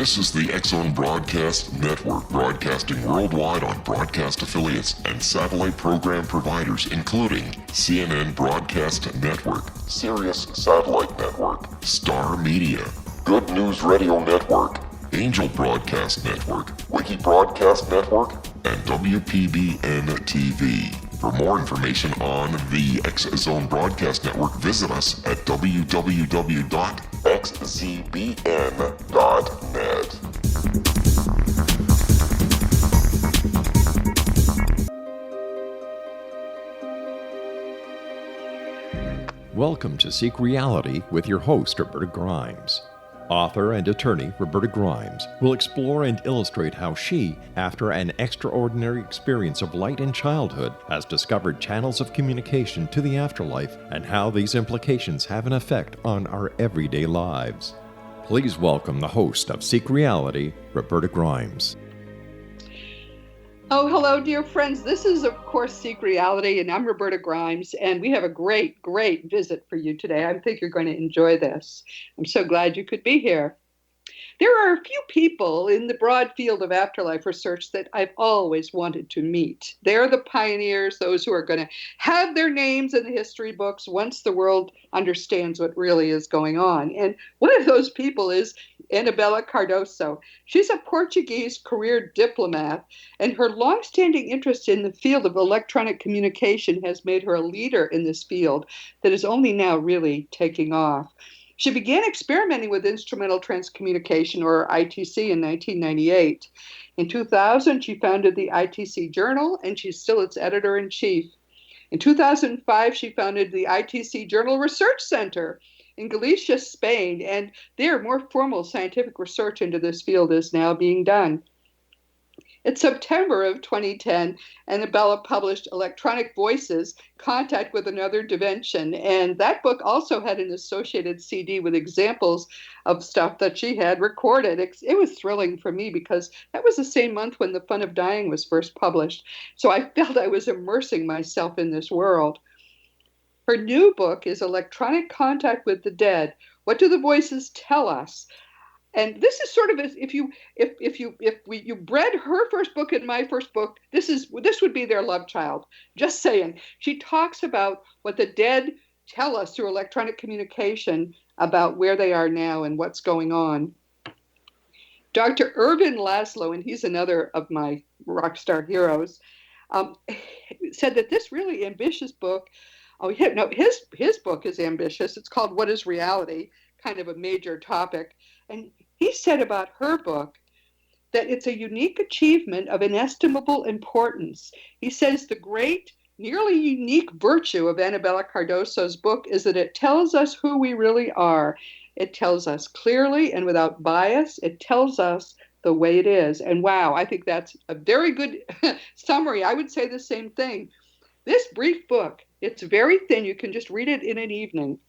This is the X-Zone Broadcast Network, broadcasting worldwide on broadcast affiliates and satellite program providers, including CNN Broadcast Network, Sirius Satellite Network, Star Media, Good News Radio Network, Angel Broadcast Network, Wiki Broadcast Network, and WPBN TV. For more information on the X-Zone Broadcast Network, visit us at www.xzbn.net. Welcome to Seek Reality with your host, Roberta Grimes. Author and attorney Roberta Grimes will explore and illustrate how she, after an extraordinary experience of light in childhood, has discovered channels of communication to the afterlife and how these implications have an effect on our everyday lives. Please welcome the host of Seek Reality, Roberta Grimes. Oh, hello, dear friends. This is, of course, Seek Reality, and I'm Roberta Grimes, and we have a great visit for you today. I think you're going to enjoy this. I'm so glad you could be here. There are a few people in the broad field of afterlife research that I've always wanted to meet. They're the pioneers, those who are going to have their names in the history books once the world understands what really is going on. And one of those people is Anabela Cardoso. She's a Portuguese career diplomat, and her longstanding interest in the field of electronic communication has made her a leader in this field that is only now really taking off. She began experimenting with instrumental transcommunication, or ITC, in 1998. In 2000, she founded the ITC Journal, and she's still its editor-in-chief. In 2005, she founded the ITC Journal Research Center in Galicia, Spain, and there more formal scientific research into this field is now being done. In September of 2010, Anabela published Electronic Voices, Contact with Another Dimension, and that book also had an associated CD with examples of stuff that she had recorded. It was thrilling for me because that was the same month when The Fun of Dying was first published, so I felt I was immersing myself in this world. Her new book is Electronic Contact with the Dead. What do the voices tell us? And this is sort of as if you bred her first book and my first book, this would be their love child. Just saying. She talks about what the dead tell us through electronic communication about where they are now and what's going on. Dr. Ervin Laszlo, and he's another of my rock star heroes, said that this really ambitious book. His book is ambitious. It's called What is Reality? Kind of a major topic. And he said about her book that it's a unique achievement of inestimable importance. He says the great, nearly unique virtue of Anabela Cardoso's book is that it tells us who we really are. It tells us clearly and without bias. It tells us the way it is. And wow, I think that's a very good summary. I would say the same thing. This brief book, it's very thin. You can just read it in an evening.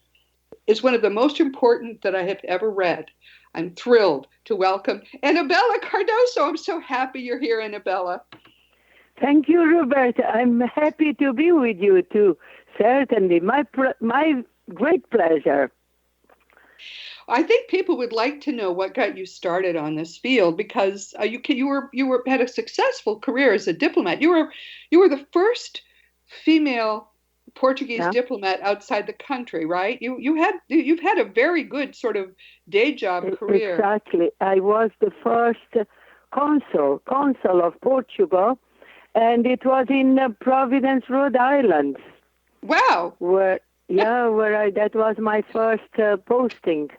Is one of the most important that I have ever read. I'm thrilled to welcome Anabela Cardoso. I'm so happy you're here, Anabela. Thank you, Roberta. I'm happy to be with you too. Certainly, my great pleasure. I think people would like to know what got you started on this field because you had a successful career as a diplomat. You were the first female Portuguese diplomat outside the country, right? You've had a very good sort of day job career. Exactly. I was the first consul of Portugal, and it was in Providence, Rhode Island. Wow. That was my first posting,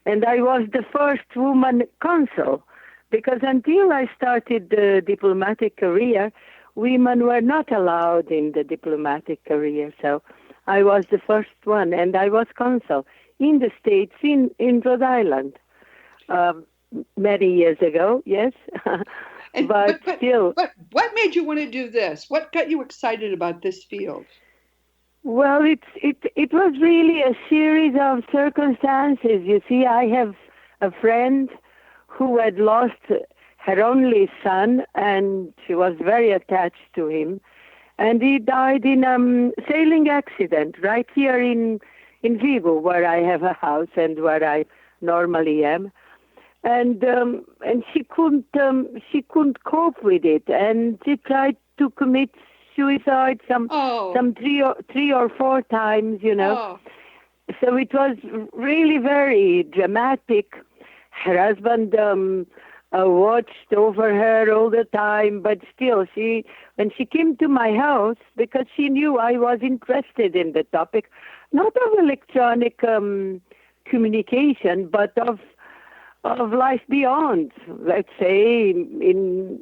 and I was the first woman consul because until I started the diplomatic career, women were not allowed in the diplomatic career, so I was the first one, and I was consul in the States, in Rhode Island, many years ago, yes. But still. What made you want to do this? What got you excited about this field? Well, it was really a series of circumstances. You see, I have a friend who had lost her only son, and she was very attached to him. And he died in a sailing accident right here in Vigo, where I have a house and where I normally am. and she couldn't cope with it, and she tried to commit suicide some 3 or 4 times, So it was really very dramatic. Her husband watched over her all the time, but still, when she came to my house, because she knew I was interested in the topic, not of electronic communication, but of life beyond, let's say, in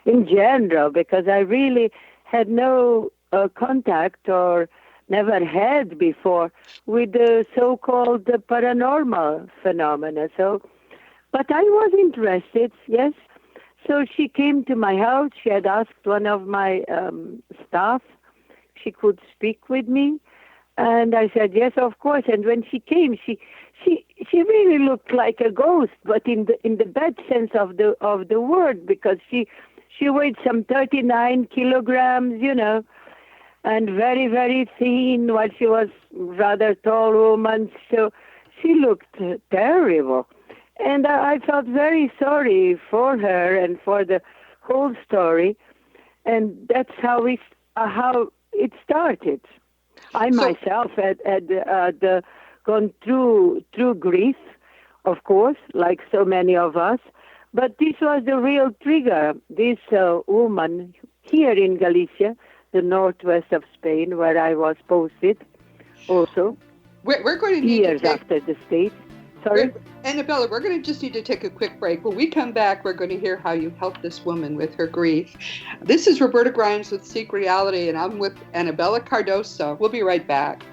general, because I really had no contact or never had before with the so-called paranormal phenomena. But I was interested, yes. So she came to my house. She had asked one of my staff if she could speak with me. And I said, yes, of course. And when she came, she really looked like a ghost, but in the bad sense of the word, because she weighed some 39 kilograms, and very, very thin, while she was rather tall woman. So she looked terrible. And I felt very sorry for her and for the whole story. And that's how it started. I myself had gone through grief, of course, like so many of us. But this was the real trigger. This woman here in Galicia, the northwest of Spain, where I was posted also. We're going to need years to take, after the States. Sorry? Anabela, we're going to just need to take a quick break. When we come back, we're going to hear how you helped this woman with her grief. This is Roberta Grimes with Seek Reality, and I'm with Anabela Cardoso. We'll be right back.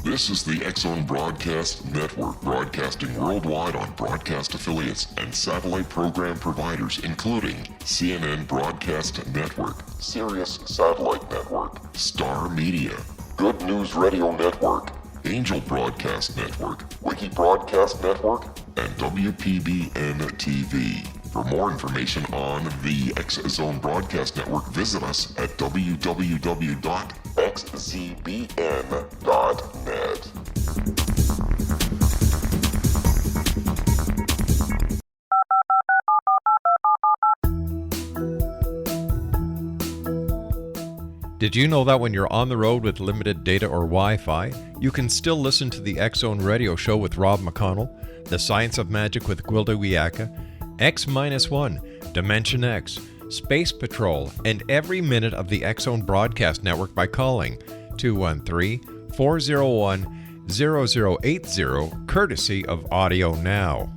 This is the X-Zone Broadcast Network, broadcasting worldwide on broadcast affiliates and satellite program providers, including CNN Broadcast Network, Sirius Satellite Network, Star Media, Good News Radio Network, Angel Broadcast Network, Wiki Broadcast Network, and WPBN TV. For more information on the X-Zone Broadcast Network, visit us at www.xzbn.net. Did you know that when you're on the road with limited data or Wi-Fi, you can still listen to the X-Zone Radio Show with Rob McConnell, The Science of Magic with Gwilda Wiyaka, X-1, Dimension X, Space Patrol, and every minute of the X-Zone Broadcast Network by calling 213-401-0080, courtesy of Audio Now.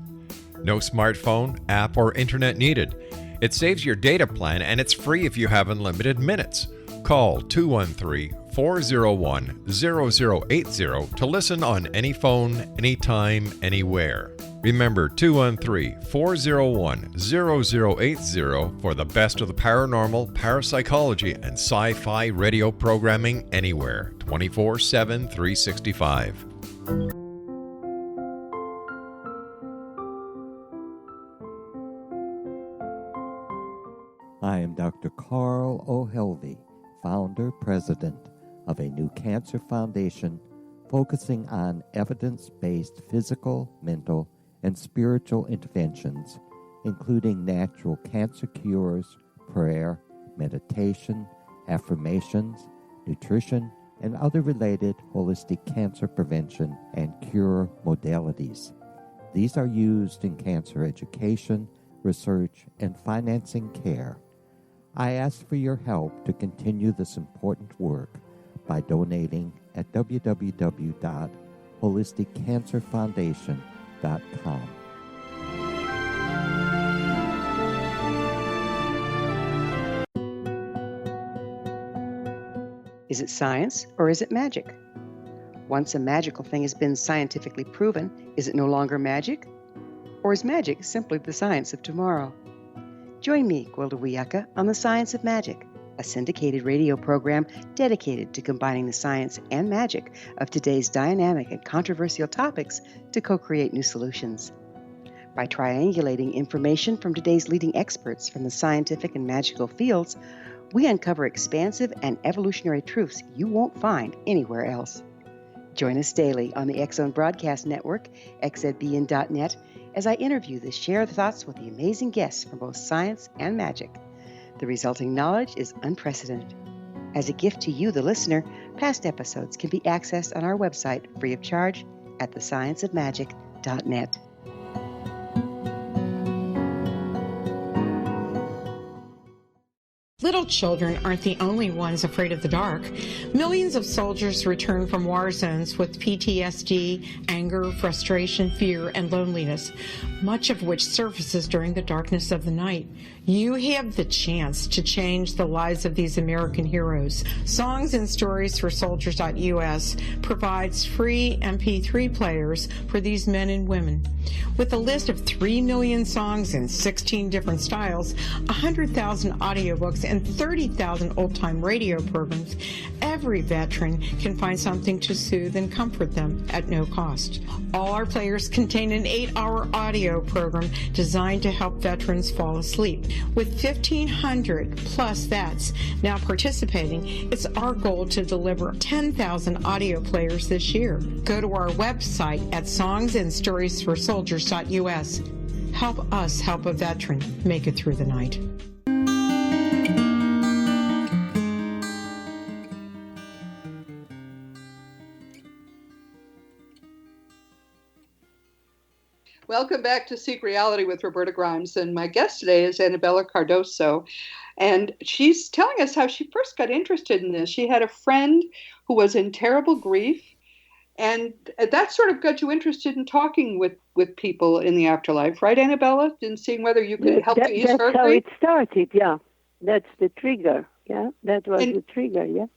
No smartphone, app, or internet needed. It saves your data plan, and it's free if you have unlimited minutes. Call 213-401-0080 to listen on any phone, anytime, anywhere. Remember 213-401-0080 for the best of the paranormal, parapsychology, and sci-fi radio programming anywhere, 24/7, 365. I am Dr. Carl O'Helvey, founder, president of a new cancer foundation focusing on evidence-based physical, mental, and spiritual interventions, including natural cancer cures, prayer, meditation, affirmations, nutrition, and other related holistic cancer prevention and cure modalities. These are used in cancer education, research, and financing care. I ask for your help to continue this important work by donating at www.holisticcancerfoundation.com. Is it science or is it magic? Once a magical thing has been scientifically proven, is it no longer magic? Or is magic simply the science of tomorrow? Join me, Gwilda Wiyaka, on The Science of Magic, a syndicated radio program dedicated to combining the science and magic of today's dynamic and controversial topics to co-create new solutions. By triangulating information from today's leading experts from the scientific and magical fields, we uncover expansive and evolutionary truths you won't find anywhere else. Join us daily on the X Zone Broadcast Network, xzbn.net, as I interview the share thoughts with the amazing guests from both science and magic. The resulting knowledge is unprecedented. As a gift to you, the listener, past episodes can be accessed on our website free of charge at thescienceofmagic.net. Little children aren't the only ones afraid of the dark. Millions of soldiers return from war zones with PTSD, anger, frustration, fear, and loneliness, much of which surfaces during the darkness of the night. You have the chance to change the lives of these American heroes. Songs and Stories for Soldiers.us provides free MP3 players for these men and women. With a list of 3 million songs in 16 different styles, 100,000 audiobooks, and 30,000 old-time radio programs, every veteran can find something to soothe and comfort them at no cost. All our players contain an 8-hour audio program designed to help veterans fall asleep. With 1,500 plus vets now participating, it's our goal to deliver 10,000 audio players this year. Go to our website at songsandstoriesforsoldiers.us. Help us help a veteran make it through the night. Welcome back to Seek Reality with Roberta Grimes, and my guest today is Anabela Cardoso, and she's telling us how she first got interested in this. She had a friend who was in terrible grief, and that sort of got you interested in talking with people in the afterlife, right, Anabela? And seeing whether you could help to ease her grief? That's how it started, yeah. That's the trigger, yeah. That was the trigger, yeah.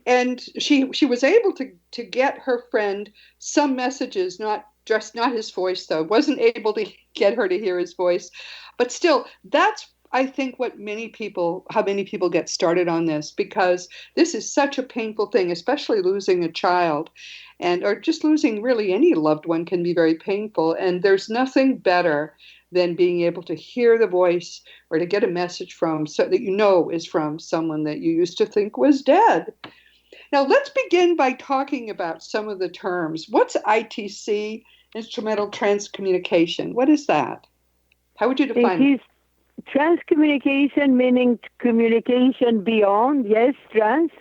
And she was able to get her friend some messages, not his voice, though. Wasn't able to get her to hear his voice. But still, that's, I think, how many people get started on this, because this is such a painful thing, especially losing a child, or just losing really any loved one can be very painful. And there's nothing better than being able to hear the voice or to get a message from, so that you know is from someone that you used to think was dead. Now, let's begin by talking about some of the terms. What's ITC, instrumental transcommunication? What is that? How would you define it? It is transcommunication, meaning communication beyond, yes, trans,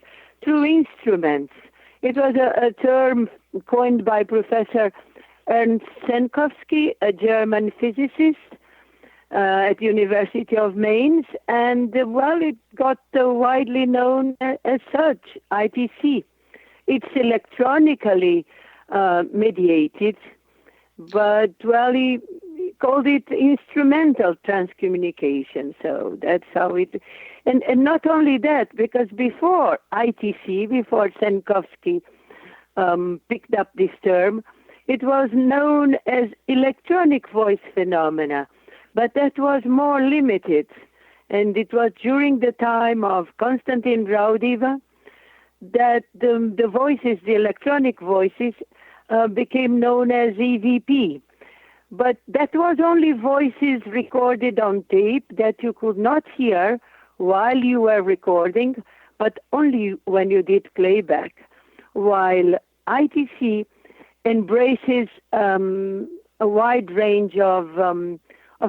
through instruments. It was a term coined by Professor Ernst Senkowski, a German physicist at the University of Mainz, and it got widely known as such, ITC. It's electronically mediated, but he called it instrumental transcommunication. So that's how it, and not only that, because before ITC, before Senkowski picked up this term, it was known as electronic voice phenomena, but that was more limited. And it was during the time of Konstantin Raudiva that the voices, the electronic voices, became known as EVP. But that was only voices recorded on tape that you could not hear while you were recording, but only when you did playback. While ITC embraces a wide range of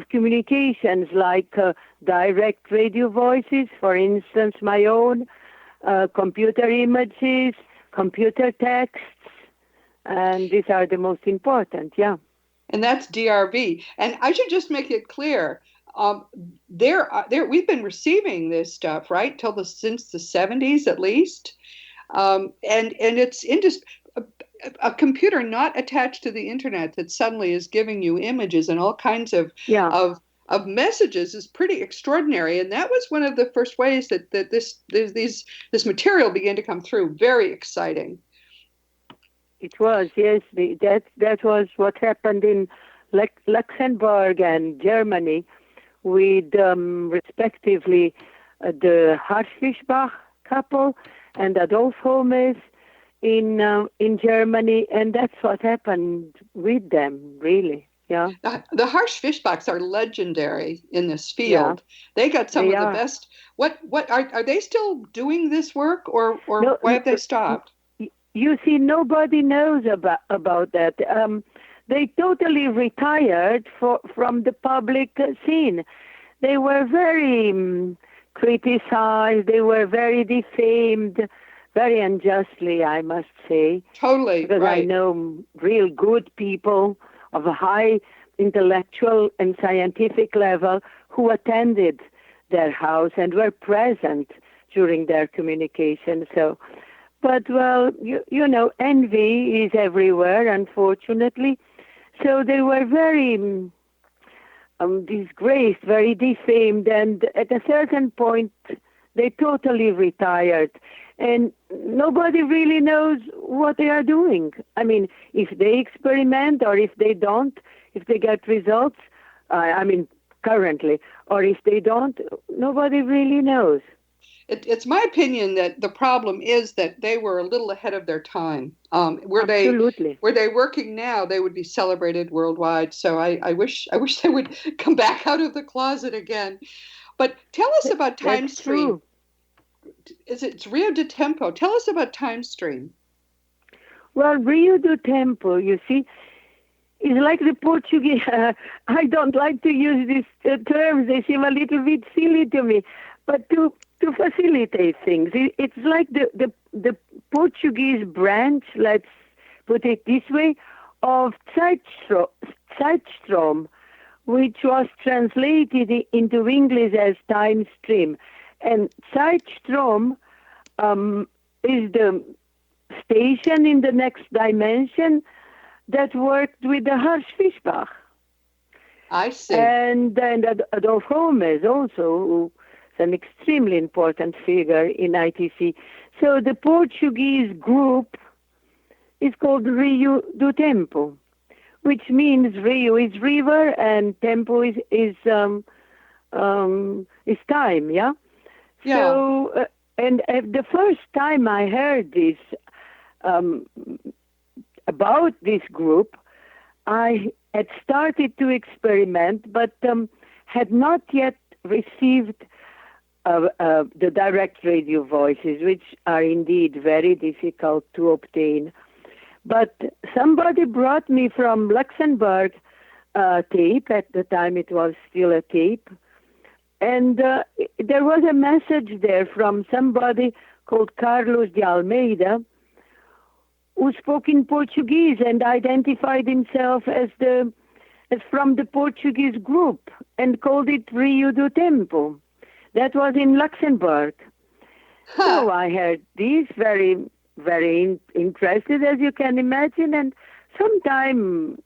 communications, like direct radio voices, for instance, my own, computer images, computer texts, and these are the most important, yeah. And that's DRV. And I should just make it clear, we've been receiving this stuff, right, since the 70s at least, and it's a computer not attached to the internet that suddenly is giving you images and all kinds of messages is pretty extraordinary. And that was one of the first ways that this material began to come through. Very exciting. It was, yes. That was what happened in Luxembourg and Germany with respectively the Hartfischbach couple and Adolf Holmes in Germany, and that's what happened with them, really. Yeah. The harsh fishbacks are legendary in this Yeah. field. They got some They of the are. best. What are they still doing this work, or No, why have they stopped? you see, nobody knows about that. They totally retired from the public scene. They were very criticized. They were very defamed, very unjustly, I must say. Totally, Because I right. know real good people of a high intellectual and scientific level who attended their house and were present during their communication. So, but well, you know, envy is everywhere, unfortunately. So they were very disgraced, very defamed, and at a certain point, they totally retired. And nobody really knows what they are doing. I mean, if they experiment or if they don't, if they get results, I mean, currently, or if they don't, nobody really knows. It's my opinion that the problem is that they were a little ahead of their time. Absolutely. Were they working now, they would be celebrated worldwide. So I wish they would come back out of the closet again. But tell us about Time That's Stream. true. It's Rio de Tempo. Tell us about Time Stream. Well, Rio do Tempo, you see, is like the Portuguese. I don't like to use these terms. They seem a little bit silly to me. But to facilitate things, it's like the Portuguese branch, let's put it this way, of Zeitstrom, which was translated into English as Time Stream. And Zeitstrom is the station in the next dimension that worked with the Harsh Fischbach. I see. And then Adolf Holmes also, who is an extremely important figure in ITC. So the Portuguese group is called Rio do Tempo, which means Rio is river and Tempo is time, yeah? Yeah. So, and the first time I heard this about this group, I had started to experiment, but had not yet received the direct radio voices, which are indeed very difficult to obtain. But somebody brought me from Luxembourg tape. At the time it was still a tape. And there was a message there from somebody called Carlos de Almeida, who spoke in Portuguese and identified himself as from the Portuguese group and called it Rio do Tempo. That was in Luxembourg. Huh. So I heard this, very, very interested, as you can imagine, and sometime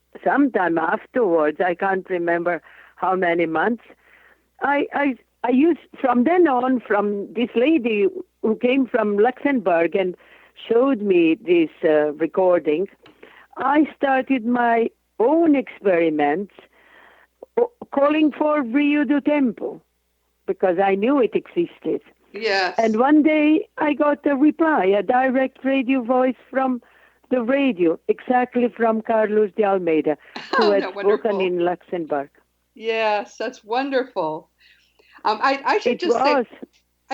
afterwards, I can't remember how many months, I used, from then on, from this lady who came from Luxembourg and showed me this recording, I started my own experiments calling for Rio do Tempo, because I knew it existed. Yes. And one day I got a reply, a direct radio voice from the radio, exactly from Carlos de Almeida, who had spoken in Luxembourg. Yes, that's wonderful. I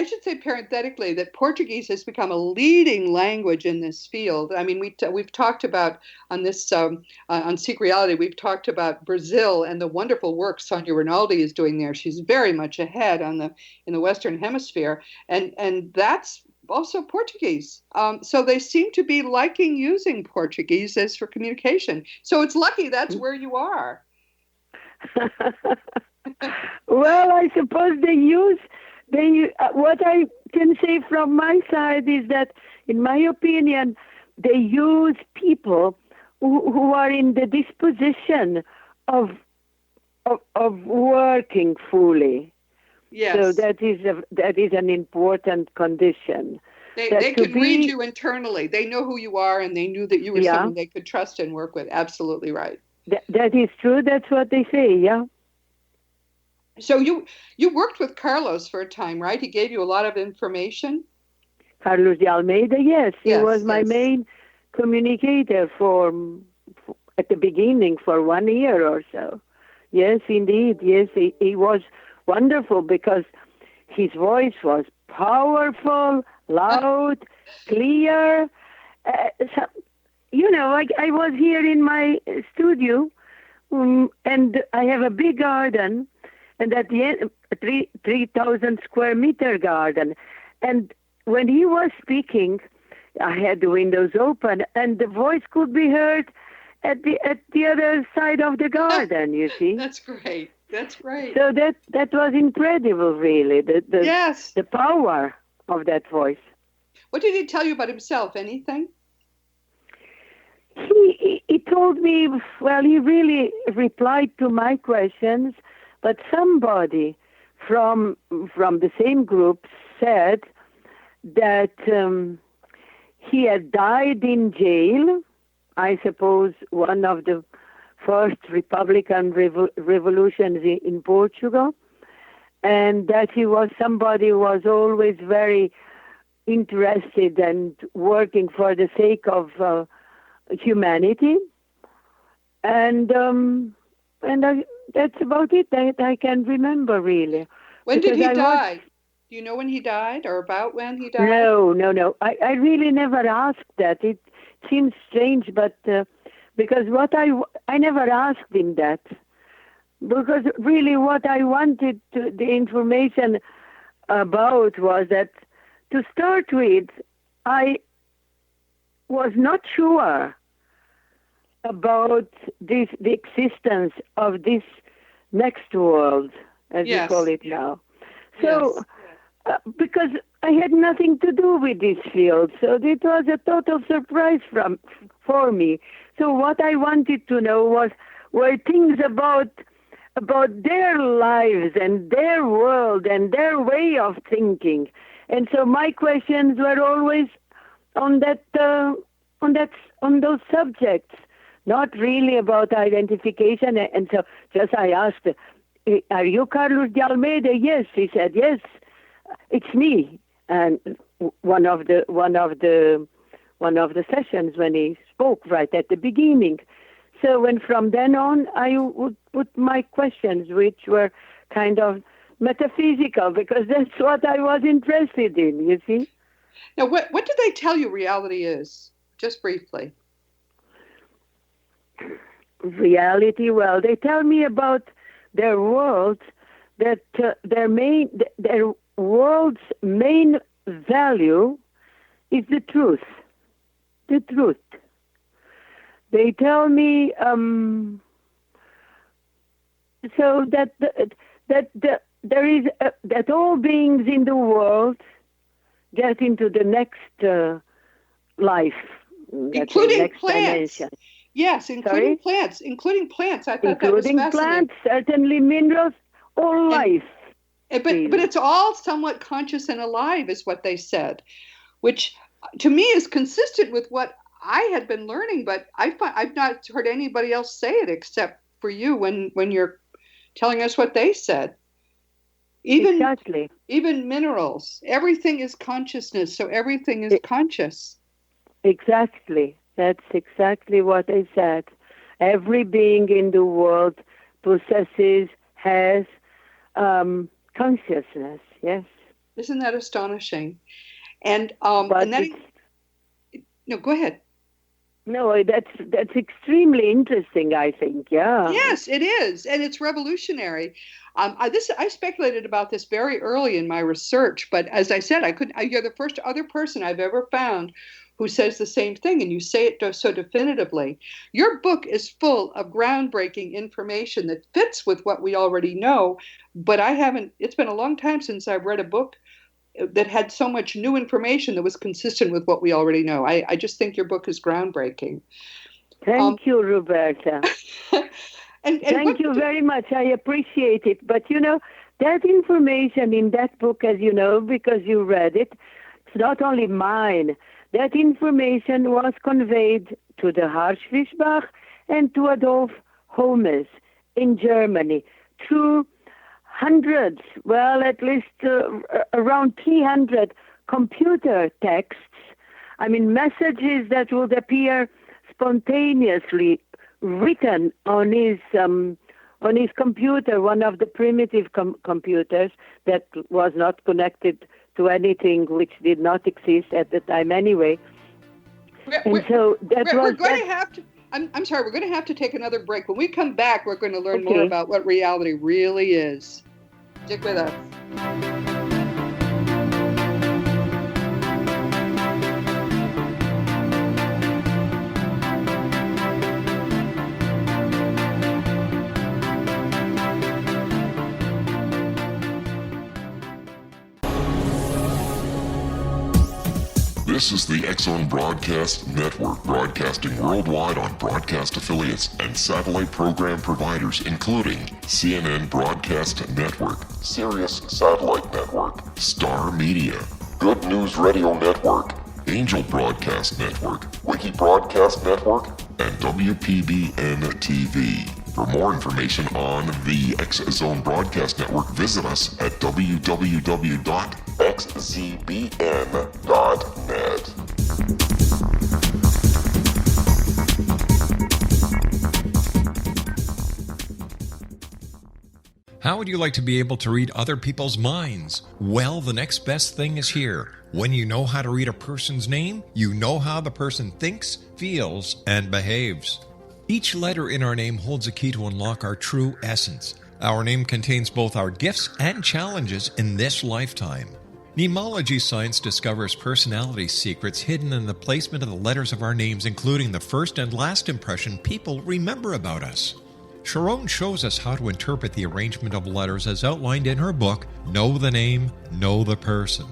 should say parenthetically that Portuguese has become a leading language in this field. I mean, we've talked about on this on Seek Reality, we've talked about Brazil and the wonderful work Sonia Rinaldi is doing there. She's very much ahead in the Western Hemisphere, and that's also Portuguese. So they seem to be liking using Portuguese as for communication. So it's lucky that's where you are. Well, I suppose what I can say from my side is that, in my opinion, they use people who are in the disposition of working fully. Yes. So that is an important condition. They can read you internally. They know who you are, and they knew that you were someone they could trust and work with. Absolutely right. That is true. That's what they say, yeah. So you worked with Carlos for a time, right? He gave you a lot of information. Carlos de Almeida, yes. He was my main communicator at the beginning for 1 year or so. Yes, indeed. Yes, he was wonderful because his voice was powerful, loud, clear. So, I was here in my studio, and I have a big garden, and at the end, 3,000 square meter garden. And when he was speaking, I had the windows open, and the voice could be heard at the other side of the garden. You see. That's great. That's great. So that was incredible, really. Yes. The power of that voice. What did he tell you about himself? Anything? He told me, well, he really replied to my questions, but somebody from the same group said that he had died in jail, I suppose one of the first Republican revolutions in Portugal, and that he was somebody who was always very interested and working for the sake of humanity, and that's about it that I can remember, really. When did he Because die? Do you know when he died, or about when he died? No. I really never asked that. It seems strange, but because I never asked him that. Because really what I wanted the information about was that, to start with, I was not sure about the existence of this next world, as Yes. we call it now. So, because I had nothing to do with this field, so it was a total surprise for me. So what I wanted to know were things about their lives and their world and their way of thinking. And so my questions were always on those subjects, not really about identification. And so just I asked, "Are you Carlos de Almeida?" "Yes," he said. "Yes, it's me." And one of the sessions when he spoke right at the beginning. So when from then on, I would put my questions, which were kind of metaphysical, because that's what I was interested in, you see. Now, what do they tell you reality is? Just briefly. Reality, well, they tell me about their world, that their world's main value is the truth. The truth. They tell me so that there is that all beings in the world get into the next life, including next plants. Dimension. Yes, including plants. Including plants. I thought that was fascinating. Including plants, certainly minerals, all life. But it's all somewhat conscious and alive, is what they said, which to me is consistent with what I had been learning. But I've not heard anybody else say it except for you when you're telling us what they said. Exactly. Even minerals, everything is consciousness, so everything is conscious. Exactly. That's exactly what I said. Every being in the world has consciousness. Yes. Isn't that astonishing? And that. No, go ahead. No, that's extremely interesting, I think. Yeah. Yes, it is, and it's revolutionary. I speculated about this very early in my research, but as I said, you're the first other person I've ever found who says the same thing, and you say it so definitively. Your book is full of groundbreaking information that fits with what we already know, but it's been a long time since I've read a book that had so much new information that was consistent with what we already know. I just think your book is groundbreaking. Thank you, Roberta. and thank you very much. I appreciate it. But that information in that book, as you know, because you read it, it's not only mine. That information was conveyed to the Hartwig and to Adolf Holmes in Germany through hundreds, well, at least around 300 computer texts. I mean, messages that would appear spontaneously written on his computer, one of the primitive computers that was not connected to anything which did not exist at the time anyway. We're going to have to. I'm sorry. We're going to have to take another break. When we come back, we're going to learn more about what reality really is. Stick with us. This is the X-Zone Broadcast Network, broadcasting worldwide on broadcast affiliates and satellite program providers, including CNN Broadcast Network, Sirius Satellite Network, Star Media, Good News Radio Network, Angel Broadcast Network, Wiki Broadcast Network, and WPBN TV. For more information on the X-Zone Broadcast Network, visit us at www.xzbn.net. How would you like to be able to read other people's minds? Well, the next best thing is here. When you know how to read a person's name, you know how the person thinks, feels, and behaves. Each letter in our name holds a key to unlock our true essence. Our name contains both our gifts and challenges in this lifetime. Mnemology science discovers personality secrets hidden in the placement of the letters of our names, including the first and last impression people remember about us. Sharon shows us how to interpret the arrangement of letters as outlined in her book, Know the Name, Know the Person.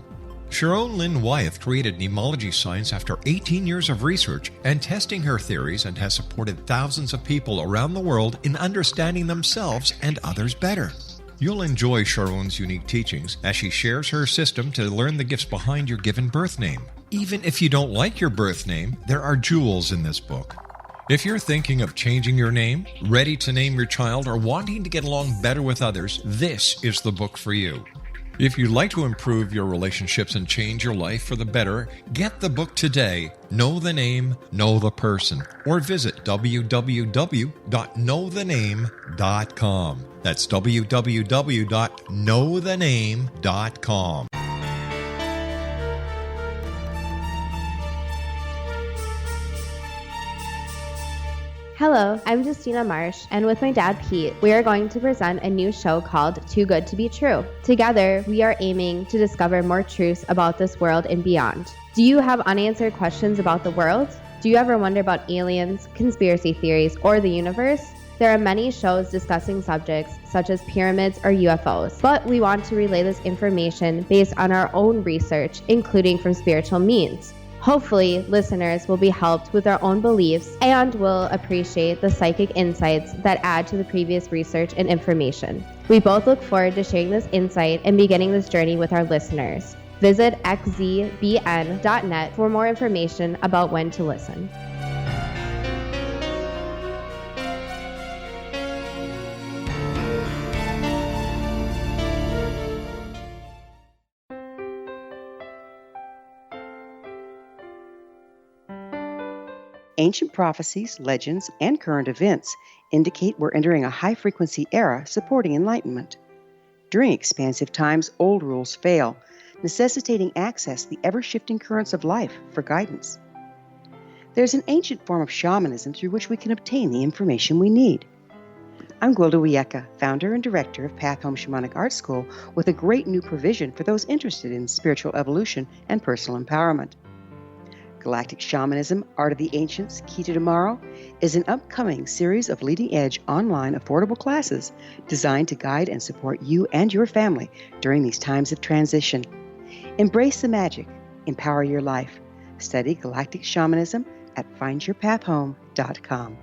Sharon Lynn Wyeth created mnemology science after 18 years of research and testing her theories, and has supported thousands of people around the world in understanding themselves and others better. You'll enjoy Sharon's unique teachings as she shares her system to learn the gifts behind your given birth name. Even if you don't like your birth name, there are jewels in this book. If you're thinking of changing your name, ready to name your child, or wanting to get along better with others, this is the book for you. If you'd like to improve your relationships and change your life for the better, get the book today, Know the Name, Know the Person, or visit www.knowthename.com. That's www.knowthename.com. Hello, I'm Justina Marsh, and with my dad Pete, we are going to present a new show called Too Good to Be True. Together, we are aiming to discover more truths about this world and beyond. Do you have unanswered questions about the world? Do you ever wonder about aliens, conspiracy theories, or the universe? There are many shows discussing subjects such as pyramids or UFOs, but we want to relay this information based on our own research, including from spiritual means. Hopefully, listeners will be helped with their own beliefs and will appreciate the psychic insights that add to the previous research and information. We both look forward to sharing this insight and beginning this journey with our listeners. Visit xzbn.net for more information about when to listen. Ancient prophecies, legends, and current events indicate we're entering a high-frequency era supporting enlightenment. During expansive times, old rules fail, necessitating access to the ever-shifting currents of life for guidance. There's an ancient form of shamanism through which we can obtain the information we need. I'm Gwilda Wiyeka, founder and director of Path Home Shamanic Art School, with a great new provision for those interested in spiritual evolution and personal empowerment. Galactic Shamanism, Art of the Ancients, Key to Tomorrow, is an upcoming series of leading-edge online affordable classes designed to guide and support you and your family during these times of transition. Embrace the magic. Empower your life. Study Galactic Shamanism at findyourpathhome.com.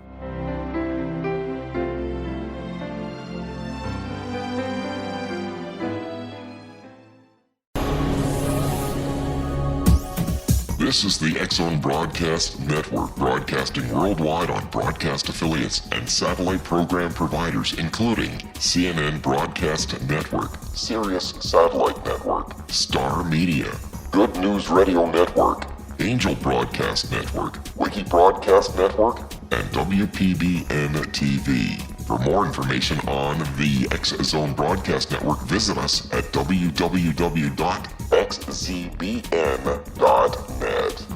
This is the X-Zone Broadcast Network, broadcasting worldwide on broadcast affiliates and satellite program providers, including CNN Broadcast Network, Sirius Satellite Network, Star Media, Good News Radio Network, Angel Broadcast Network, Wiki Broadcast Network, and WPBN TV. For more information on the X Zone Broadcast Network, visit us at www.xzbn.net.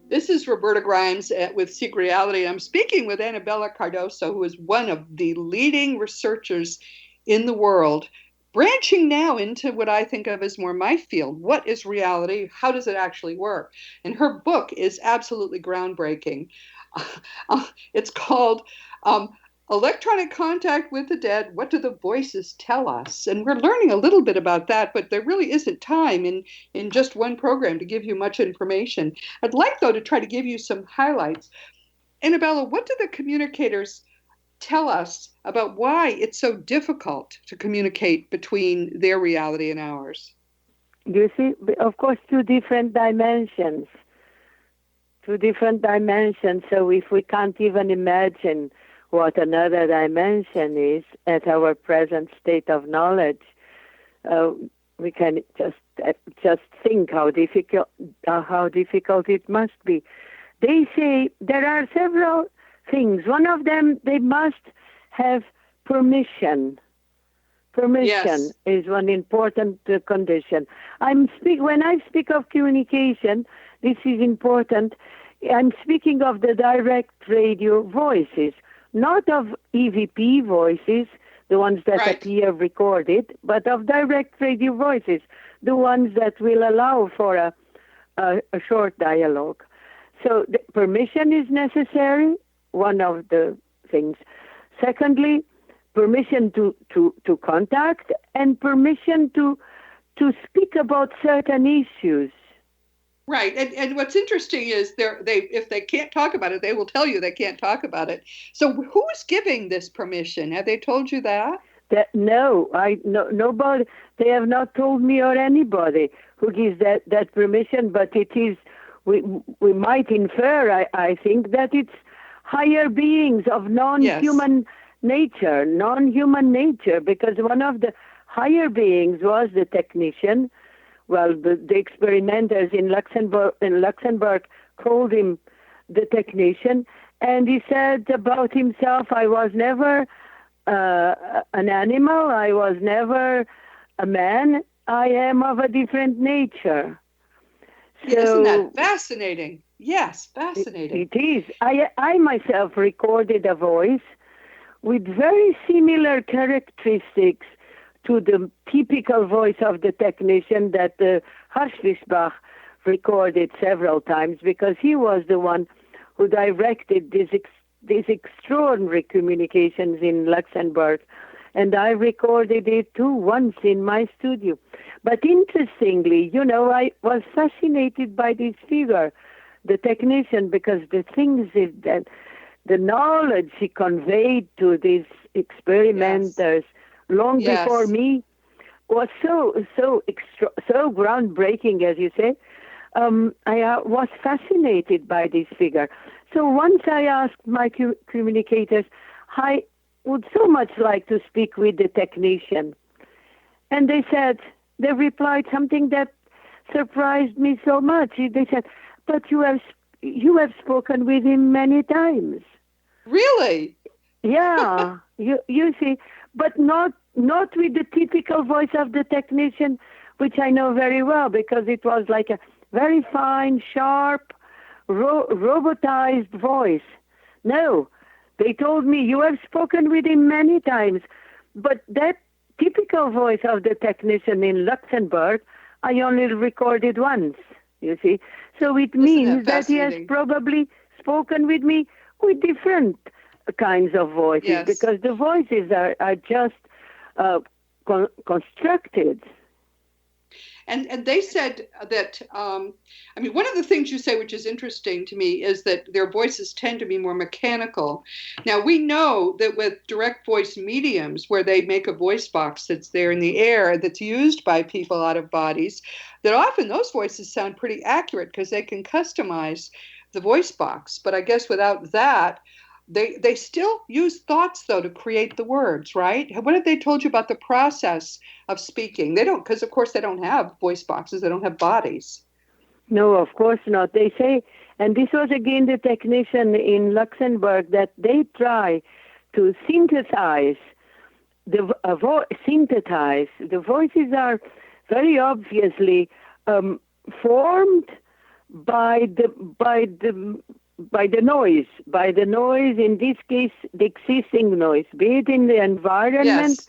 This is Roberta Grimes with Seek Reality. I'm speaking with Anabela Cardoso, who is one of the leading researchers in the world, branching now into what I think of as more my field. What is reality? How does it actually work? And her book is absolutely groundbreaking. It's called Electronic Contact with the Dead, What Do the Voices Tell Us? And we're learning a little bit about that, but there really isn't time in just one program to give you much information. I'd like, though, to try to give you some highlights. Anabela, what do the communicators tell us about why it's so difficult to communicate between their reality and ours? You see, of course, two different dimensions. So if we can't even imagine what another dimension is at our present state of knowledge, we can just think how difficult it must be. They say there are several things. One of them, they must have permission. Permission is one important condition. When I speak of communication, this is important. I'm speaking of the direct radio voices, not of EVP voices, the ones that appear recorded, but of direct radio voices, the ones that will allow for a short dialogue. So the permission is necessary, one of the things. Secondly, permission to contact and permission to speak about certain issues. Right, and what's interesting is if they can't talk about it, they will tell you they can't talk about it. So who's giving this permission? Have they told you that? No, nobody. They have not told me or anybody who gives that permission. But it is we might infer. I think that it's higher beings of non-human nature, because one of the higher beings was the technician. Well, the experimenters in Luxembourg called him the technician, and he said about himself, I was never an animal, I was never a man, I am of a different nature. So, isn't that fascinating? Yes, fascinating. It is. I myself recorded a voice with very similar characteristics to the typical voice of the technician that Harschwischbach recorded several times, because he was the one who directed these extraordinary communications in Luxembourg. And I recorded it too once in my studio. But interestingly, I was fascinated by this figure, the technician, because the things that the knowledge he conveyed to these experimenters long before me was so groundbreaking, as you say. I was fascinated by this figure. So once I asked my communicators, I would so much like to speak with the technician. And they replied something that surprised me so much. They said, but you have spoken with him many times. Really? Yeah, you see, but not with the typical voice of the technician, which I know very well, because it was like a very fine, sharp, robotized voice. No, they told me, you have spoken with him many times, but that typical voice of the technician in Luxembourg, I only recorded once, you see. So it means that he has probably spoken with me with different kinds of voices, because the voices are just constructed. And they said that, I mean, one of the things you say, which is interesting to me, is that their voices tend to be more mechanical. Now, we know that with direct voice mediums, where they make a voice box that's there in the air that's used by people out of bodies, that often those voices sound pretty accurate because they can customize the voice box. But I guess without that, they still use thoughts, though, to create the words, right? What have they told you about the process of speaking? They don't, because of course they don't have voice boxes, they don't have bodies. No, of course not. They say, and this was again the technician in Luxembourg, that they try to synthesize synthesize. The voices are very obviously formed by the noise, in this case, the existing noise, be it in the environment,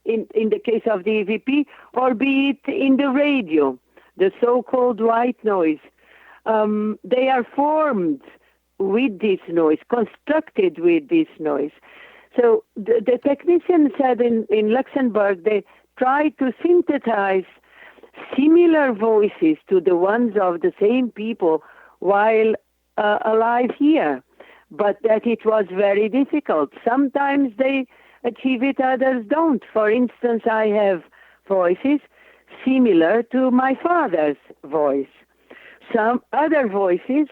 Yes. in the case of the EVP, or be it in the radio, the so-called white noise. They are formed with this noise, constructed with this noise. So the technician said in Luxembourg, they try to synthesize similar voices to the ones of the same people while alive here, but that it was very difficult. Sometimes they achieve it, others don't. For instance, I have voices similar to my father's voice. Some other voices,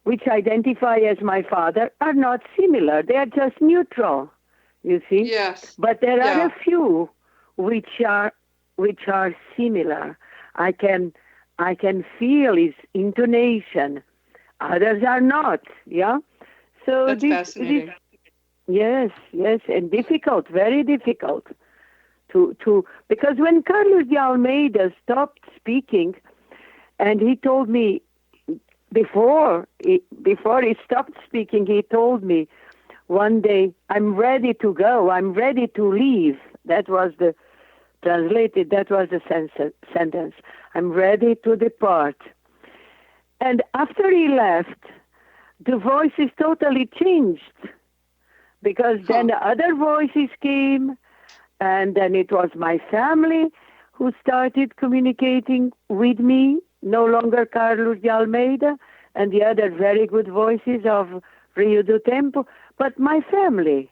which identify as my father, are not similar. They are just neutral, you see? Yes. But there are a few which are similar. I can feel his intonation. Others are not, yeah? So That's fascinating. Yes, and difficult, very difficult to because when Carlos de Almeida stopped speaking, and he told me before he stopped speaking, he told me one day, "I'm ready to go, I'm ready to leave." That was the sentence. "I'm ready to depart." And after he left, the voices totally changed, because then the other voices came, and then it was my family who started communicating with me, no longer Carlos de Almeida and the other very good voices of Rio do Tempo, but my family,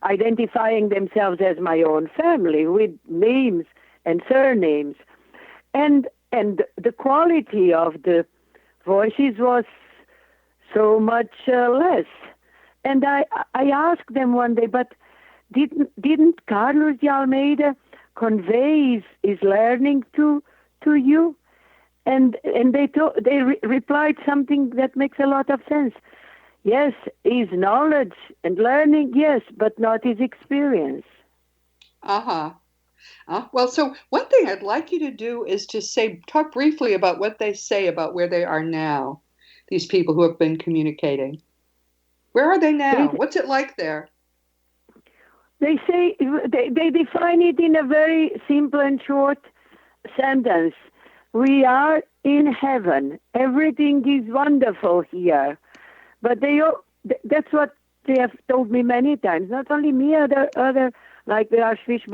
identifying themselves as my own family with names and surnames. And the quality of the voices was so much less. And I asked them one day, but didn't Carlos de Almeida convey his learning to you? And they replied something that makes a lot of sense. Yes, his knowledge and learning, yes, but not his experience. Uh-huh. Well, so one thing I'd like you to do is to talk briefly about what they say about where they are now, these people who have been communicating. Where are they now? What's it like there? They say, they define it in a very simple and short sentence. We are in heaven. Everything is wonderful here. But that's what they have told me many times. Not only me, other like the Archbishop,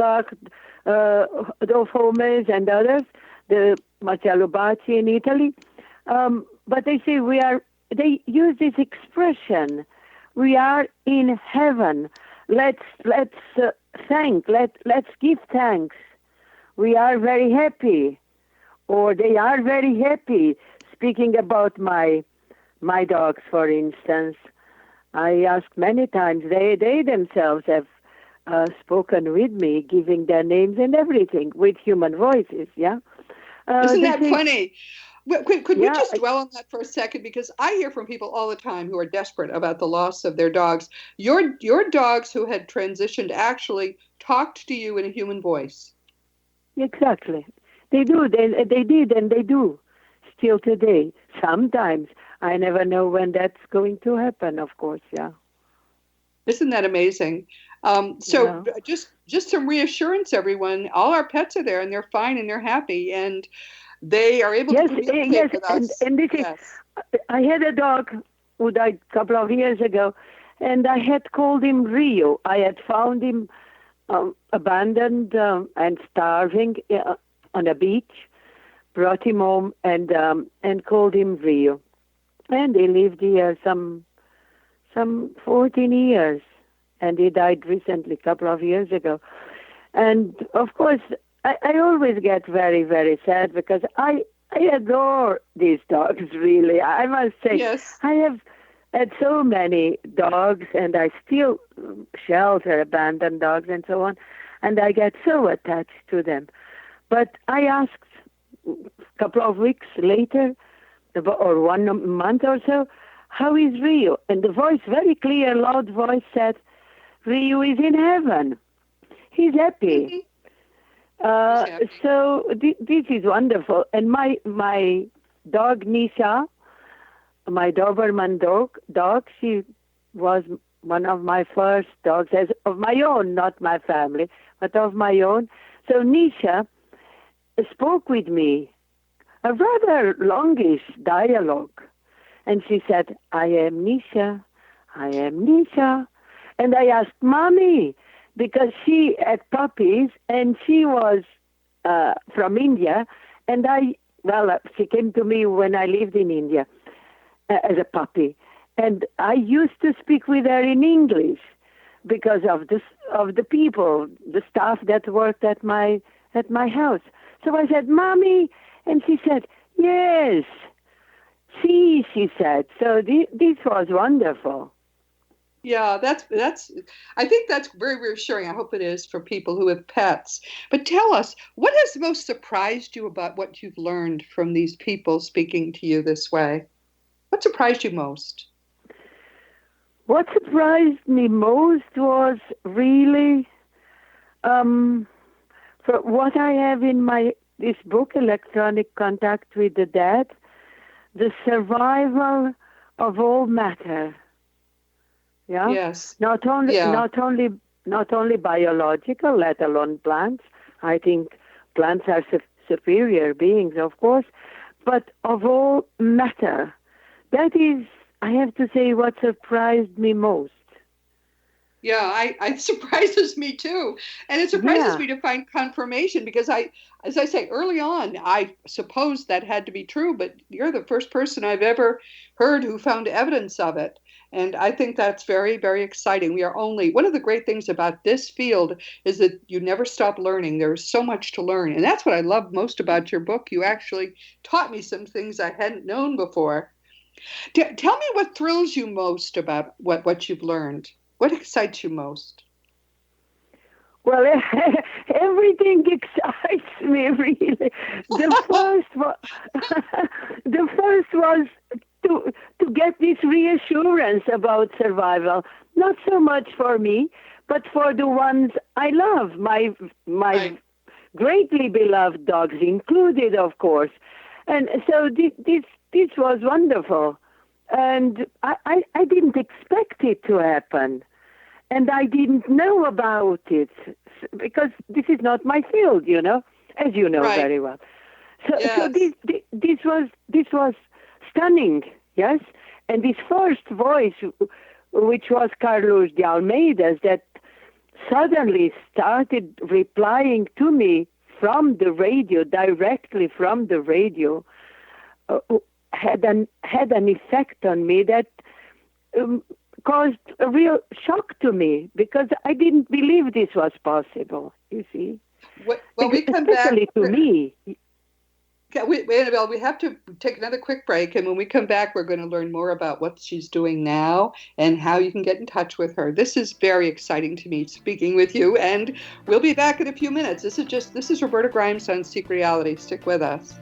Adolf Holmes and others, the Marcello Bacci in Italy. But they say they use this expression, we are in heaven. Let's give thanks. We are very happy. Or they are very happy. Speaking about my dogs, for instance, I asked many times, they themselves have spoken with me, giving their names and everything, with human voices, yeah? Isn't that funny? Could we just dwell on that for a second? Because I hear from people all the time who are desperate about the loss of their dogs. Your dogs who had transitioned actually talked to you in a human voice. Exactly. They do. They did, and they do still today. Sometimes. I never know when that's going to happen, of course, yeah. Isn't that amazing? Just some reassurance, everyone. All our pets are there, and they're fine, and they're happy, and they are able to communicate with us. And this is, I had a dog who died a couple of years ago, and I had called him Rio. I had found him abandoned and starving on a beach, brought him home and called him Rio. And he lived here some 14 years, and he died recently, a couple of years ago. And of course, I always get very, very sad because I adore these dogs, really. I must say, Yes. I have had so many dogs, and I still shelter abandoned dogs and so on, and I get so attached to them. But I asked a couple of weeks later, or 1 month or so, how is Rio? And the voice, very clear, loud voice said, Rio is in heaven. He's happy. So this is wonderful. And my dog Nisha, my Doberman dog, she was one of my first dogs, as of my own, not my family, but of my own. So Nisha spoke with me, a rather longish dialogue. And she said, I am Nisha, I am Nisha. And I asked, Mommy, because she had puppies, and she was from India, and she came to me when I lived in India as a puppy. And I used to speak with her in English because of the people, the staff that worked at my house. So I said, Mommy, and she said, yes. See, she said. So this was wonderful. Yeah, I think that's very reassuring. I hope it is for people who have pets. But tell us, what has most surprised you about what you've learned from these people speaking to you this way? What surprised you most? What surprised me most was really for what I have in this book, Electronic Contact with the Dead, the survival of all matter. Yeah. Yes. Not only biological, let alone plants. I think plants are superior beings, of course, but of all matter. That is, I have to say, what surprised me most. Yeah, it surprises me too. And it surprises me to find confirmation because as I say, early on, I suppose that had to be true, but you're the first person I've ever heard who found evidence of it. And I think that's very, very exciting. One of the great things about this field is that you never stop learning. There's so much to learn. And that's what I love most about your book. You actually taught me some things I hadn't known before. Tell me what thrills you most about what you've learned. What excites you most? Well, everything excites me, really. The first was to get this reassurance about survival, not so much for me, but for the ones I love, my greatly beloved dogs included, of course. And so this was wonderful. And I didn't expect it to happen. And I didn't know about it because this is not my field, as you know very well. So, yes. So this was stunning, yes? And this first voice, which was Carlos de Almeida's, that suddenly started replying to me from the radio, directly from the radio, had an effect on me that caused a real shock to me because I didn't believe this was possible, you see. Well, we come back. Especially to me. Annabelle, we have to take another quick break, and when we come back, we're going to learn more about what she's doing now and how you can get in touch with her. This is very exciting to me, speaking with you, and we'll be back in a few minutes. This is Roberta Grimes on Seek Reality. Stick with us.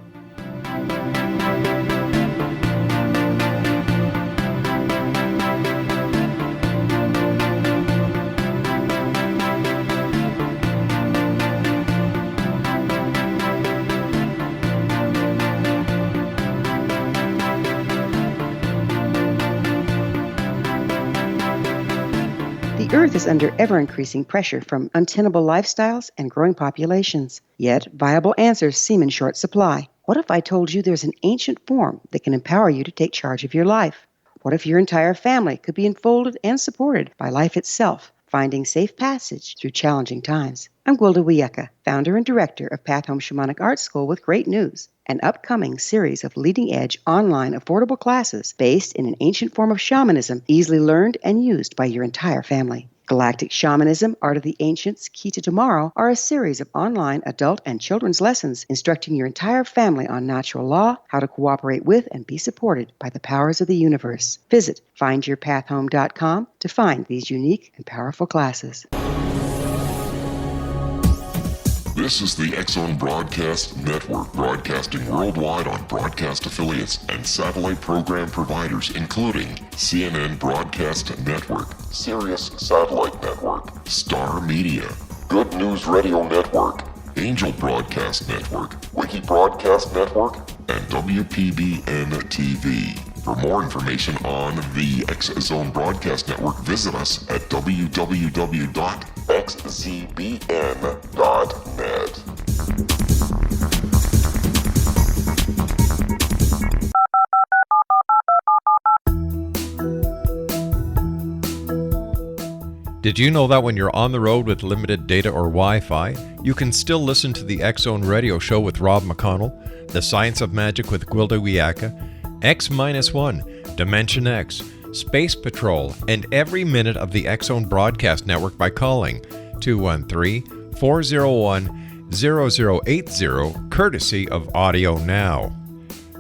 The Earth is under ever-increasing pressure from untenable lifestyles and growing populations. Yet, viable answers seem in short supply. What if I told you there's an ancient form that can empower you to take charge of your life? What if your entire family could be enfolded and supported by life itself, Finding Safe Passage Through Challenging Times. I'm Gwilda Wiyaka, founder and director of Path Home Shamanic Art School, with great news. An upcoming series of leading-edge online affordable classes based in an ancient form of shamanism, easily learned and used by your entire family. Galactic Shamanism, Art of the Ancients, Key to Tomorrow are a series of online adult and children's lessons instructing your entire family on natural law, how to cooperate with and be supported by the powers of the universe. Visit findyourpathhome.com to find these unique and powerful classes. This is the X-Zone Broadcast Network, broadcasting worldwide on broadcast affiliates and satellite program providers, including CNN Broadcast Network, Sirius Satellite Network, Star Media, Good News Radio Network, Angel Broadcast Network, Wiki Broadcast Network, and WPBN TV. For more information on the X-Zone Broadcast Network, visit us at www.xzbn.net. Did you know that when you're on the road with limited data or Wi-Fi, you can still listen to the X-Zone Radio Show with Rob McConnell, The Science of Magic with Gwilda Wiyaka, X-1, Dimension X, Space Patrol, and every minute of the X-Zone Broadcast Network by calling 213-401-0080, courtesy of Audio Now.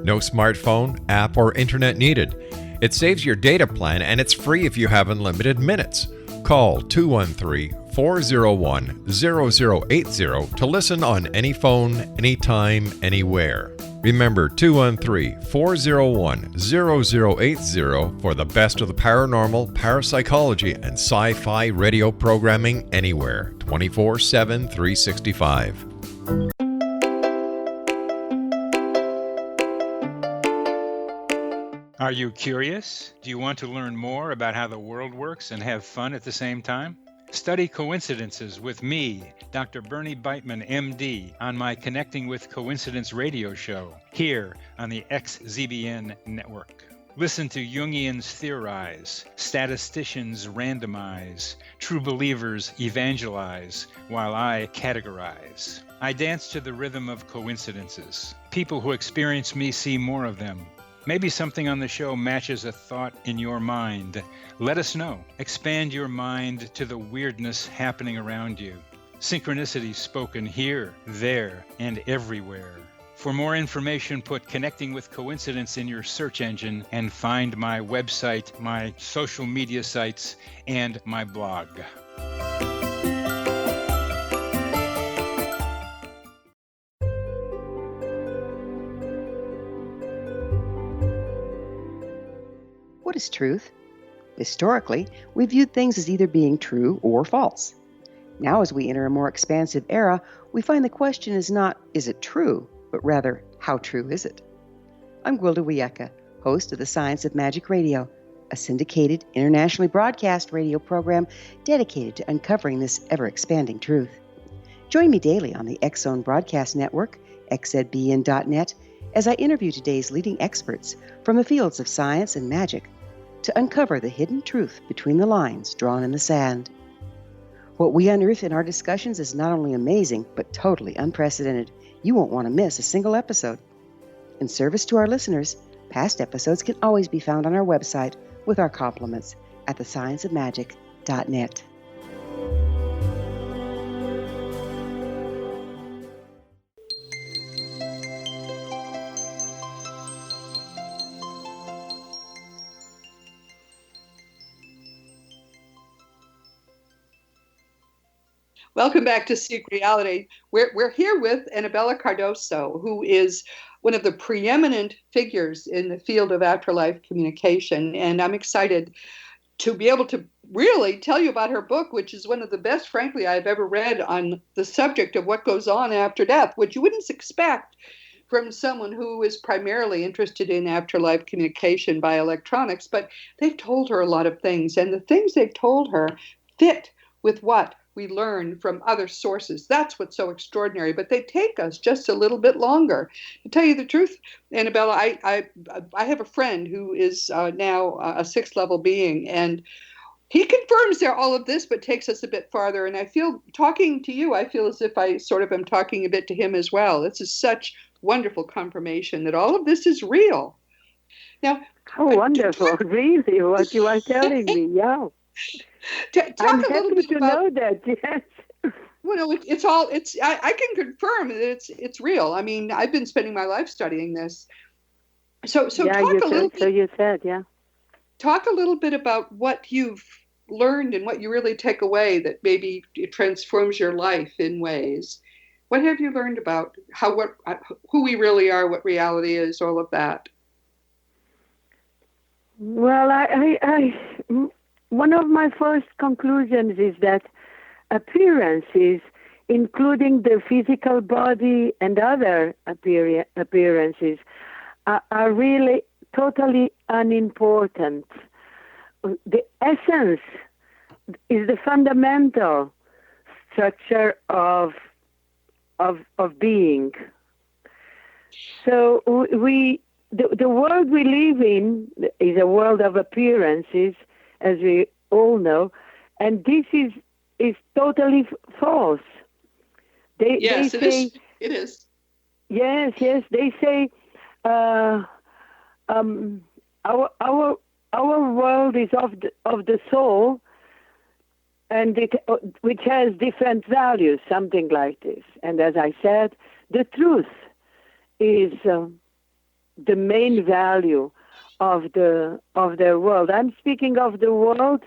No smartphone, app, or internet needed. It saves your data plan, and it's free if you have unlimited minutes. Call 213-401-0080 to listen on any phone, anytime, anywhere. Remember 213-401-0080 for the best of the paranormal, parapsychology, and sci-fi radio programming anywhere, 24/7, 365. Are you curious? Do you want to learn more about how the world works and have fun at the same time? Study coincidences with me, Dr. Bernie Beitman, MD, on my Connecting with Coincidence radio show, here on the XZBN network. Listen to Jungians theorize, statisticians randomize, true believers evangelize, while I categorize. I dance to the rhythm of coincidences. People who experience me see more of them. Maybe something on the show matches a thought in your mind. Let us know. Expand your mind to the weirdness happening around you. Synchronicity spoken here, there, and everywhere. For more information, put Connecting with Coincidence in your search engine and find my website, my social media sites, and my blog. What is truth? Historically, we viewed things as either being true or false. Now, as we enter a more expansive era, we find the question is not, is it true, but rather, how true is it? I'm Gwilda Wiyaka, host of The Science of Magic Radio, a syndicated, internationally broadcast radio program dedicated to uncovering this ever-expanding truth. Join me daily on the X-Zone Broadcast Network, xzbn.net, as I interview today's leading experts from the fields of science and magic to uncover the hidden truth between the lines drawn in the sand. What we unearth in our discussions is not only amazing, but totally unprecedented. You won't want to miss a single episode. In service to our listeners, past episodes can always be found on our website with our compliments at thescienceofmagic.net. Welcome back to Seek Reality. We're here with Anabela Cardoso, who is one of the preeminent figures in the field of afterlife communication. And I'm excited to be able to really tell you about her book, which is one of the best, frankly, I've ever read on the subject of what goes on after death, which you wouldn't expect from someone who is primarily interested in afterlife communication by electronics. But they've told her a lot of things, and the things they've told her fit with what we learn from other sources. That's what's so extraordinary. But they take us just a little bit longer. To tell you the truth, Anabela, I have a friend who is now a sixth level being, and he confirms there all of this, but takes us a bit farther. And I feel, talking to you, I feel as if I sort of am talking a bit to him as well. This is such wonderful confirmation that all of this is real. Now, Oh, wonderful. Really, what you are telling me, yeah. talk I'm a little happy bit to about, know that, yes. well, no, it's all, I can confirm that it's real. I mean, I've been spending my life studying this. So Yeah, talk a little bit. so you said, yeah. Talk a little bit about what you've learned and what you really take away that maybe it transforms your life in ways. What have you learned about who we really are, what reality is, all of that? Well, one of my first conclusions is that appearances, including the physical body and other appearances, are really totally unimportant. The essence is the fundamental structure of being. So the world we live in is a world of appearances, as we all know, and this is totally false. They say, it is. Yes, they say our world is of the soul, and which has different values, something like this. And as I said, the truth is the main value of their world. I'm speaking of the world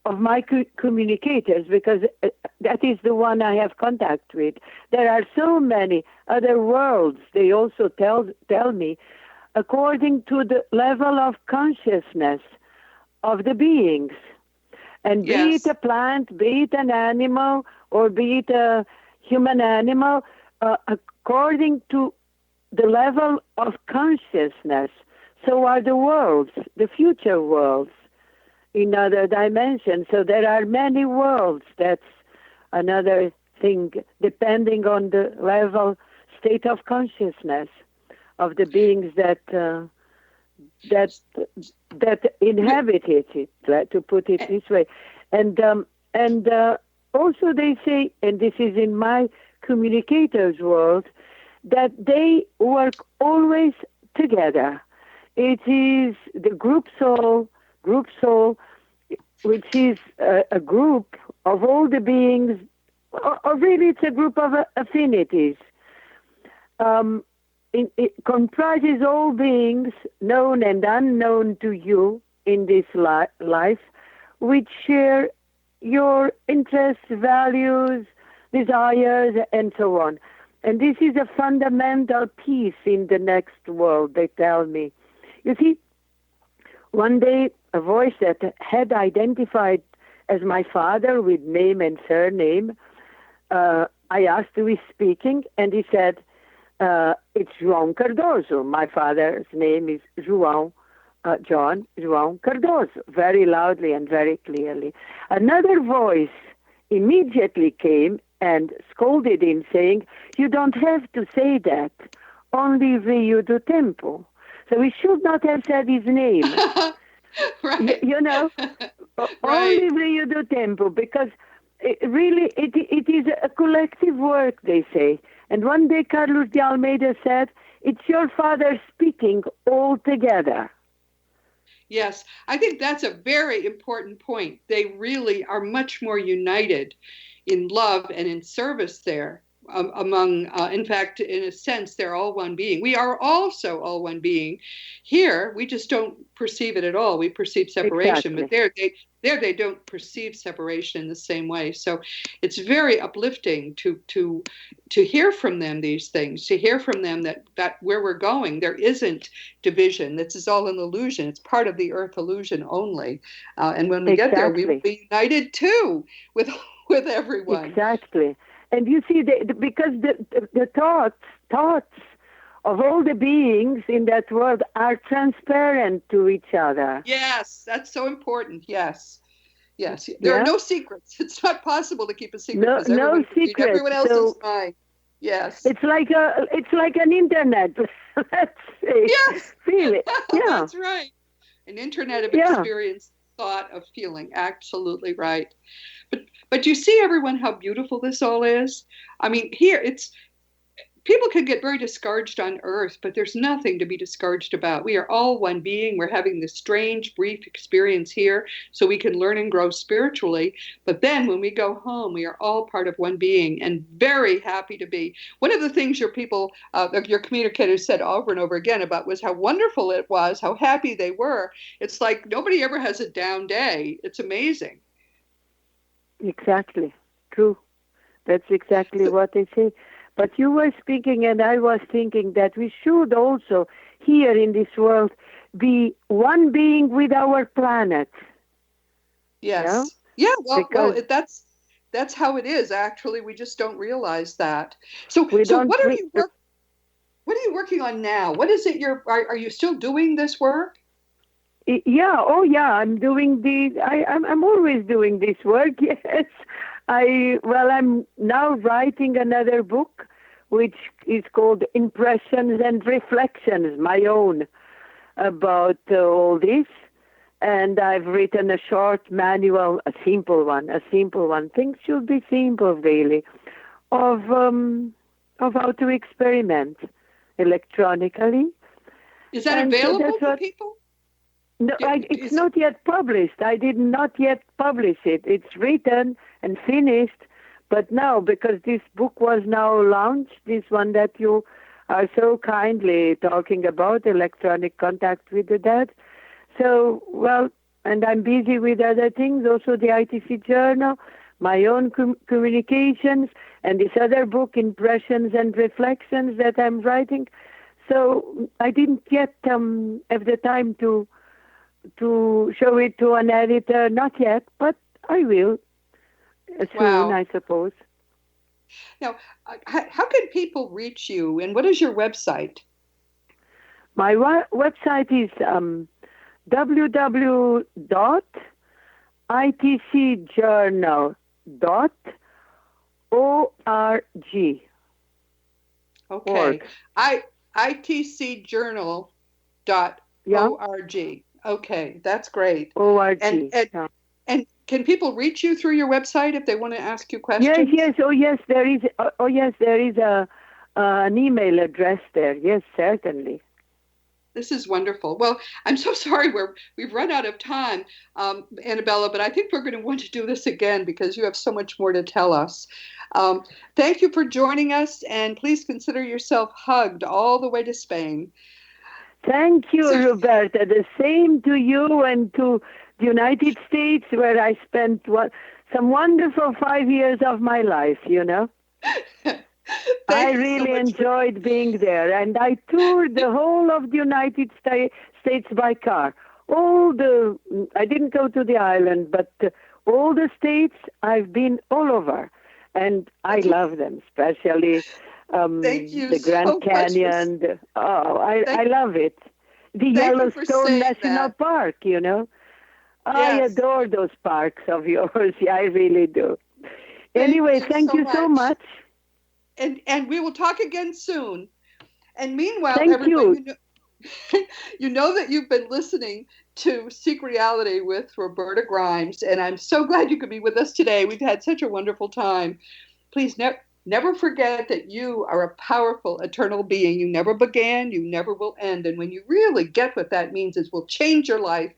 of my communicators, because that is the one I have contact with. There are so many other worlds, they also tell me, according to the level of consciousness of the beings. And be it a plant, be it an animal, or be it a human animal, according to the level of consciousness, so are the worlds, the future worlds, in other dimensions. So there are many worlds. That's another thing, depending on the level, state of consciousness of the beings that inhabit it, to put it this way. And also they say, and this is in my communicators' world, that they work always together. It is the group soul, which is a group of all the beings, or really it's a group of affinities. It comprises all beings, known and unknown to you in this life, which share your interests, values, desires, and so on. And this is a fundamental piece in the next world, they tell me. You see, one day, a voice that had identified as my father with name and surname, I asked who is speaking, and he said, it's João Cardoso. My father's name is João Cardoso, very loudly and very clearly. Another voice immediately came and scolded him, saying, you don't have to say that, only Rio do Tempo. So he should not have said his name. Right. You know, only Rio do Tempo, because it is a collective work, they say. And one day Carlos de Almeida said, it's your father speaking all together. Yes, I think that's a very important point. They really are much more united in love and in service there among, in fact, in a sense, they're all one being. We are also all one being. Here, we just don't perceive it at all. We perceive separation, exactly. But they don't perceive separation in the same way. So it's very uplifting to hear from them these things, to hear from them that where we're going, there isn't division. This is all an illusion. It's part of the earth illusion only. And when we get there, we will be united too with everyone. Exactly. And you see, because the thoughts of all the beings in that world are transparent to each other. Yes, that's so important. Yes. There are no secrets. It's not possible to keep a secret because no secrets. Everyone else's mind. Yes. It's like an internet. Let's say. Yes. Really. Yeah. That's right. An internet of experience. thought of feeling. Absolutely right. But you see, everyone, how beautiful this all is? I mean, here it's people can get very discouraged on earth, but there's nothing to be discouraged about. We are all one being. We're having this strange, brief experience here so we can learn and grow spiritually. But then when we go home, we are all part of one being and very happy to be. One of the things your communicators said over and over again about was how wonderful it was, how happy they were. It's like nobody ever has a down day. It's amazing. Exactly. True. That's exactly what they say. But you were speaking, and I was thinking that we should also, here in this world, be one being with our planet. Yes. Yeah. Well, that's how it is. Actually, we just don't realize that. So what are you working on now? What is it? Are you still doing this work? Yeah. Oh, yeah. I'm doing I'm always doing this work. Yes. I'm now writing another book, which is called Impressions and Reflections, my own, about all this. And I've written a short manual, a simple one. Things should be simple, really, of how to experiment electronically. Is that available for people? No, it's not yet published. I did not yet publish it. It's written and finished, but now, because this book was now launched, this one that you are so kindly talking about, Electronic Contact with the Dead. So, and I'm busy with other things, also the ITC Journal, my own communications, and this other book, Impressions and Reflections, that I'm writing. So I didn't yet have the time to show it to an editor, not yet, but I will soon, I suppose. Now, how can people reach you, and what is your website? My website is www.itcjournal.org. Okay. itcjournal.org. Okay, that's great. ORG. And can people reach you through your website if they want to ask you questions? Yes. Oh, yes, there is. There is an email address there. Yes, certainly. This is wonderful. Well, I'm so sorry we've run out of time, Anabela, but I think we're going to want to do this again because you have so much more to tell us. Thank you for joining us, and please consider yourself hugged all the way to Spain. Thank you, Roberta. The same to you and to the United States, where I spent some wonderful 5 years of my life, I really enjoyed being there, and I toured the whole of the United States by car. I didn't go to the island, but all the states, I've been all over, and I love them, especially the Grand Canyon. I love it. The Yellowstone National Park, Yes. I adore those parks of yours. Yeah, I really do. Anyway, thank you so much. And we will talk again soon. And meanwhile, thank you. You know that you've been listening to Seek Reality with Roberta Grimes, and I'm so glad you could be with us today. We've had such a wonderful time. Please never forget that you are a powerful, eternal being. You never began, you never will end. And when you really get what that means, it will change your life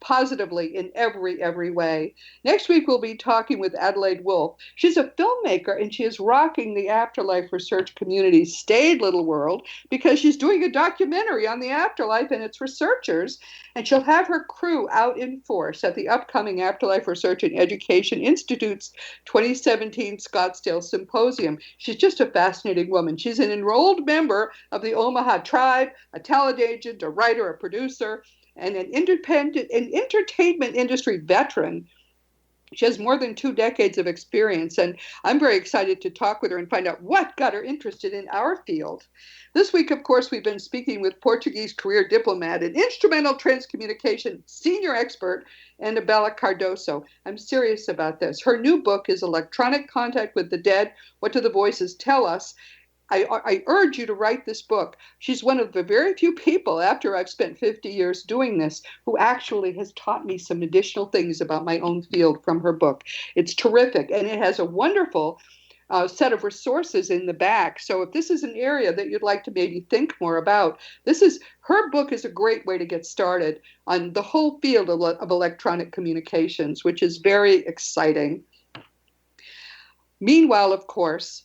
positively in every way. Next week, we'll be talking with Adelaide Wolfe. She's a filmmaker, and she is rocking the afterlife research community's staid little world because she's doing a documentary on the afterlife and its researchers, and she'll have her crew out in force at the upcoming Afterlife Research and Education Institute's 2017 Scottsdale Symposium. She's just a fascinating woman. She's an enrolled member of the Omaha Tribe, a talent agent, a writer, a producer, and an entertainment industry veteran. She has more than 2 decades of experience, and I'm very excited to talk with her and find out what got her interested in our field. This week, of course, we've been speaking with Portuguese career diplomat and instrumental transcommunication senior expert, Anabela Cardoso. I'm serious about this. Her new book is Electronic Contact with the Dead, What Do the Voices Tell Us? I urge you to write this book. She's one of the very few people, after I've spent 50 years doing this, who actually has taught me some additional things about my own field from her book. It's terrific, and it has a wonderful set of resources in the back. So if this is an area that you'd like to maybe think more about, her book is a great way to get started on the whole field of electronic communications, which is very exciting. Meanwhile, of course,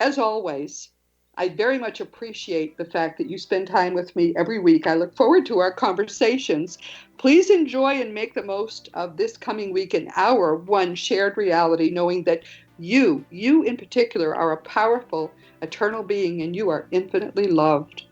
as always, I very much appreciate the fact that you spend time with me every week. I look forward to our conversations. Please enjoy and make the most of this coming week in our one shared reality, knowing that you in particular, are a powerful, eternal being, and you are infinitely loved.